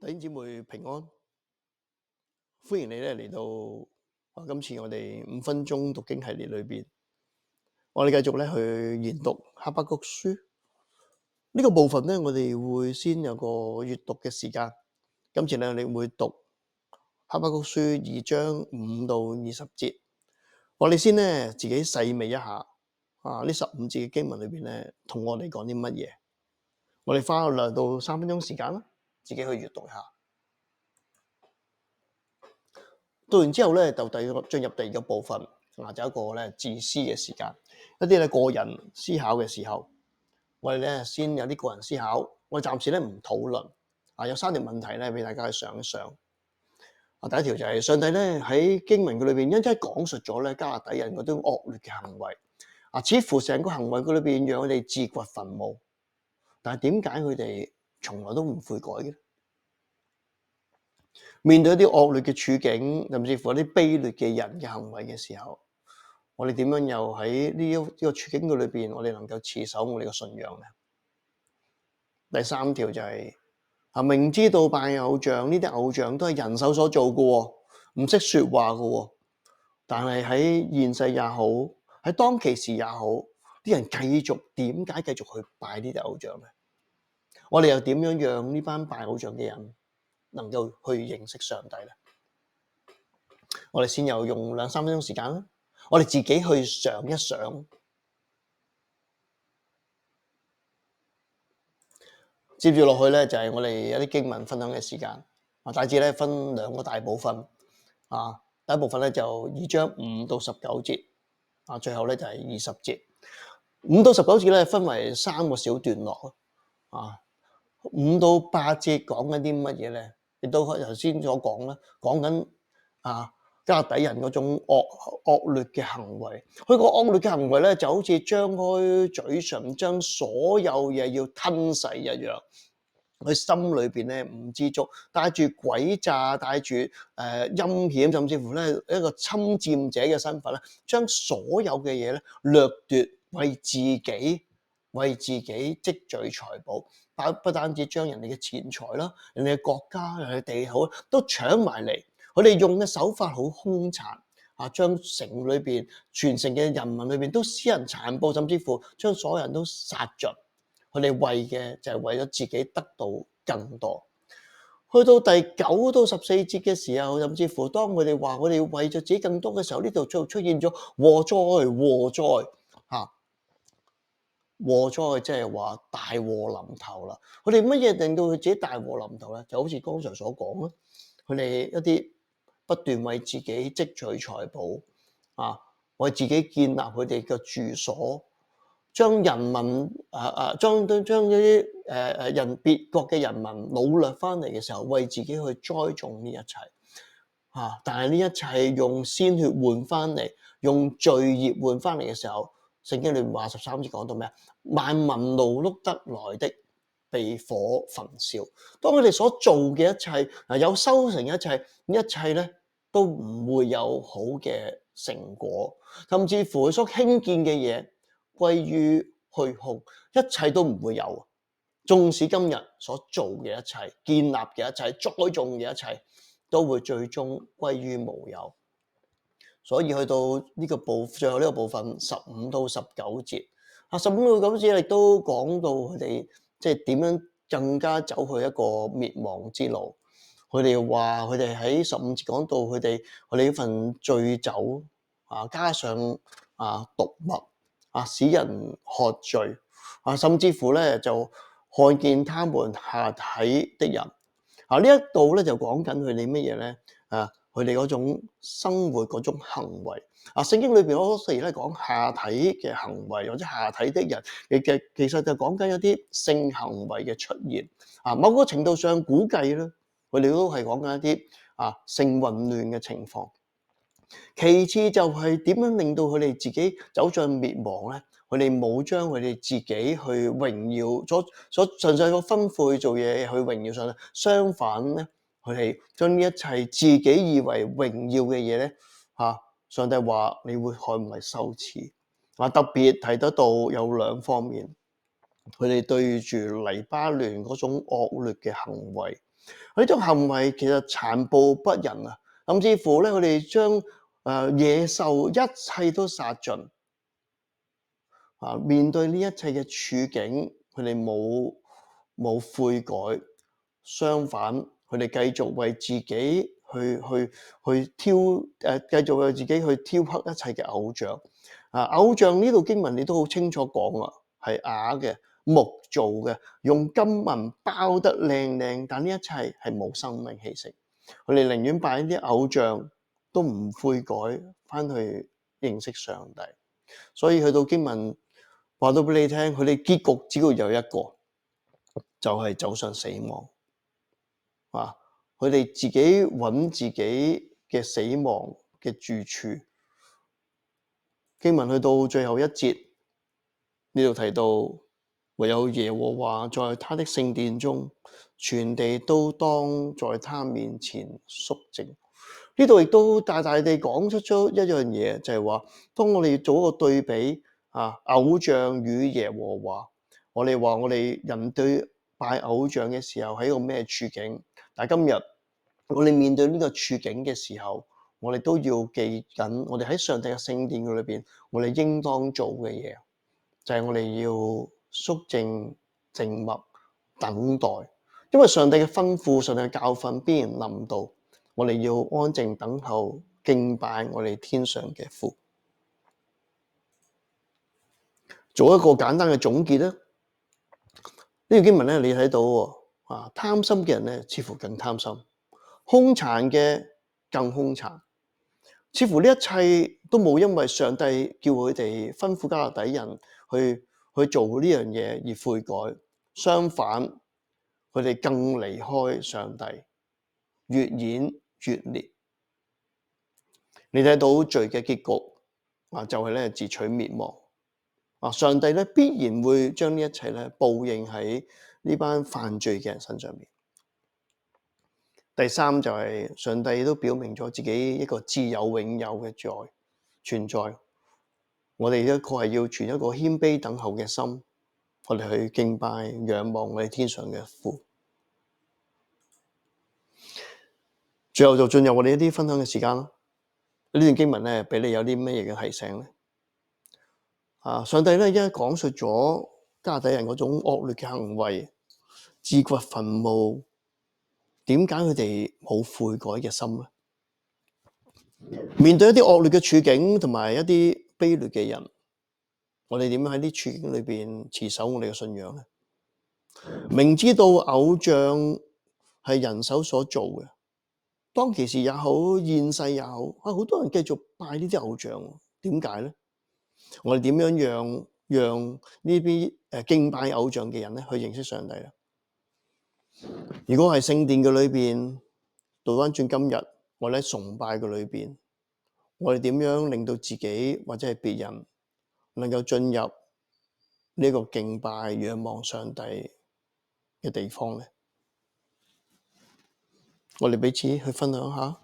弟兄姊妹平安，歡迎你嚟到今次我哋5分鐘讀經系列裏邊，我哋繼續去研讀哈巴谷書呢個部分咧，我哋會先有個閱讀嘅時間。今次咧，我哋會讀哈巴谷書2章5到20節。我哋先咧自己細味一下呢15節嘅經文裏邊咧，同我哋講啲乜嘢？我哋花2到3分鐘時間啦，自己去閱讀一下。讀完之後咧，就進入第二個部分，就一個咧自私嘅時間，一啲咧個人思考嘅時候，我哋咧先有啲個人思考，我哋暫時咧唔討論。有3條問題咧俾大家去想一想。第一條就係上帝咧喺經文佢裏邊一講述咗咧迦勒底人嗰種惡劣嘅行為，似乎成個行為佢裏邊讓佢哋自掘墳墓，但係點解佢哋從來都唔悔改嘅？面對一啲惡劣嘅處境，甚至乎一啲卑劣嘅人嘅行為嘅時候，我哋點樣又喺呢個處境嘅裏邊，我哋能夠持守我哋嘅信仰呢？第3條就係明知道拜偶像呢啲偶像都係人手所做嘅，唔識說話嘅，但係喺現世也好，喺當其時也好，啲人點解繼續去拜呢啲偶像呢？我哋又點樣讓呢班拜偶像嘅人能夠去認識上帝呢？我哋先又用2、3分鐘時間啦，我哋自己去想一想。接住落去咧，就係我哋一啲經文分享嘅時間。大致咧分2個大部分。第一部分咧就2章5到19節。最後咧就係20節。5到19節咧分為3個小段落。5到8節講緊啲乜嘢咧？亦都頭先所講啦，講緊迦勒底人嗰種惡劣嘅行為。佢個惡劣嘅行為咧，就好似張開嘴唇，將所有嘢要吞噬一樣。佢心裏邊咧唔知足，帶住詭詐，帶住陰險，甚至乎咧一個侵佔者嘅身份咧，將所有嘅嘢咧掠奪，為自己積聚財寶。不單止將人哋嘅錢財啦，人哋嘅國家、人哋地好都搶埋嚟。佢哋用嘅手法好兇殘，將城裏邊全城嘅人民裏邊都私人殘暴，甚至乎將所有人都殺盡。佢哋為嘅就係為咗自己得到更多。去到第9到14節嘅時候，甚至乎當佢哋話我哋要為咗自己更多嘅時候，呢度就出現咗禍災，禍災即係話大禍臨頭啦。佢哋乜嘢令到佢自己大禍臨頭咧？就好似剛才所講啦，佢哋一啲不斷為自己積聚財寶，為自己建立佢哋嘅住所。將人民將一啲別國嘅人民擄掠翻嚟嘅時候，為自己去栽種呢一切，但係呢一切用鮮血換翻嚟，用罪孽換翻嚟嘅時候，聖經裏面話13節講到咩？萬民勞碌得來的被火焚燒。當佢哋所做嘅一切有收成嘅一切，呢一切咧都唔會有好嘅成果，甚至乎佢所興建嘅嘢歸於虛空，一切都唔會有。縱使今日所做嘅一切、建立嘅一切、栽種嘅一切，都會最終歸於無有。所以去到呢個最後呢個部分15到19節，15到19節亦都講到佢哋即係點樣更加走去一個滅亡之路。佢哋話佢哋喺15節講到佢哋呢份醉酒加上毒物。使人喝醉，甚至乎咧就看見他們下體的人。呢一度咧就講緊佢哋乜嘢咧？佢哋嗰種生活嗰種行為。聖經裏邊好多時咧講下體嘅行為或者下體的人嘅，其實就講緊一啲性行為嘅出現。某個程度上估計咧，佢哋都係講緊一啲性混亂嘅情況。其次就係點樣令到佢哋自己走進滅亡咧？佢哋冇將佢哋自己去榮耀所純粹所吩咐去做嘢去榮耀上帝，相反咧，佢哋將呢一切自己以為榮耀嘅嘢咧，上帝話你會看為羞恥。特別提得到有2方面，佢哋對住黎巴嫩嗰種惡劣嘅行為，佢呢種行為其實殘暴不仁啊，甚至乎咧佢哋將野獸一切都殺盡啊！面對呢一切嘅處境，佢哋冇悔改，相反佢哋繼續為自己去繼續為自己去雕刻一切嘅偶像啊！偶像呢度經文你都好清楚講啊，係啞嘅。木做嘅，用金銀包得靚靚，但呢一切係冇生命氣息。佢哋寧願拜啲偶像，都唔悔改，翻去認識上帝。所以去到經文話到俾你聽，佢哋結局只要有一個，就係走上死亡。啊！佢哋自己揾自己嘅死亡嘅住處。經文去到最後一節，呢度提到。唯有耶和華在他的聖殿中，全地都當在他面前肅靜。呢度亦都大大地講出咗一樣嘢，就係話，當我哋做一個對比啊，偶像與耶和華，我哋話我哋人對拜偶像嘅時候係一個咩處境？但係今日我哋面對呢個處境嘅時候，我哋都要記緊，我哋喺上帝嘅聖殿裏邊，我哋應當做嘅嘢，就係我哋要肅靜靜默等待，因為上帝嘅吩咐、上帝嘅教訓必然臨到，我哋要安靜等候敬拜我哋天上嘅父。做一個簡單嘅總結咧，呢段經文咧，你睇到啊，貪心嘅人咧，似乎更貪心；兇殘嘅更兇殘，似乎呢一切都冇因為上帝叫佢哋吩咐迦勒底人去做呢樣嘢而悔改，相反佢哋更離開上帝，越演越烈。你睇到罪嘅結局啊，就係咧自取滅亡啊！上帝咧必然會將呢一切咧報應喺呢班犯罪嘅人身上面。第三就係上帝都表明咗自己一個自有永有嘅存在。我哋一個係要存一個謙卑等候嘅心，我哋去敬拜仰望我哋天上嘅父。最後就進入我哋一啲分享嘅時間啦。呢段經文咧，俾你有啲咩嘢嘅提醒咧？啊，上帝咧一講述咗迦勒底人嗰種惡劣嘅行為，自掘墳墓，點解佢哋冇悔改嘅心咧？面對一啲惡劣嘅處境同埋一啲卑劣嘅人，我哋點樣喺啲處境裏邊持守我哋嘅信仰咧？明知道偶像係人手所做嘅，當其時也好，現世也好，好多人繼續拜呢啲偶像，點解咧？我哋點樣讓呢啲敬拜偶像嘅人咧去認識上帝咧？如果係聖殿嘅裏邊，倒翻轉今日，我哋喺崇拜嘅裏邊，我哋點樣令到自己或者係別人能夠進入呢個敬拜仰望上帝嘅地方咧？我哋彼此去分享下。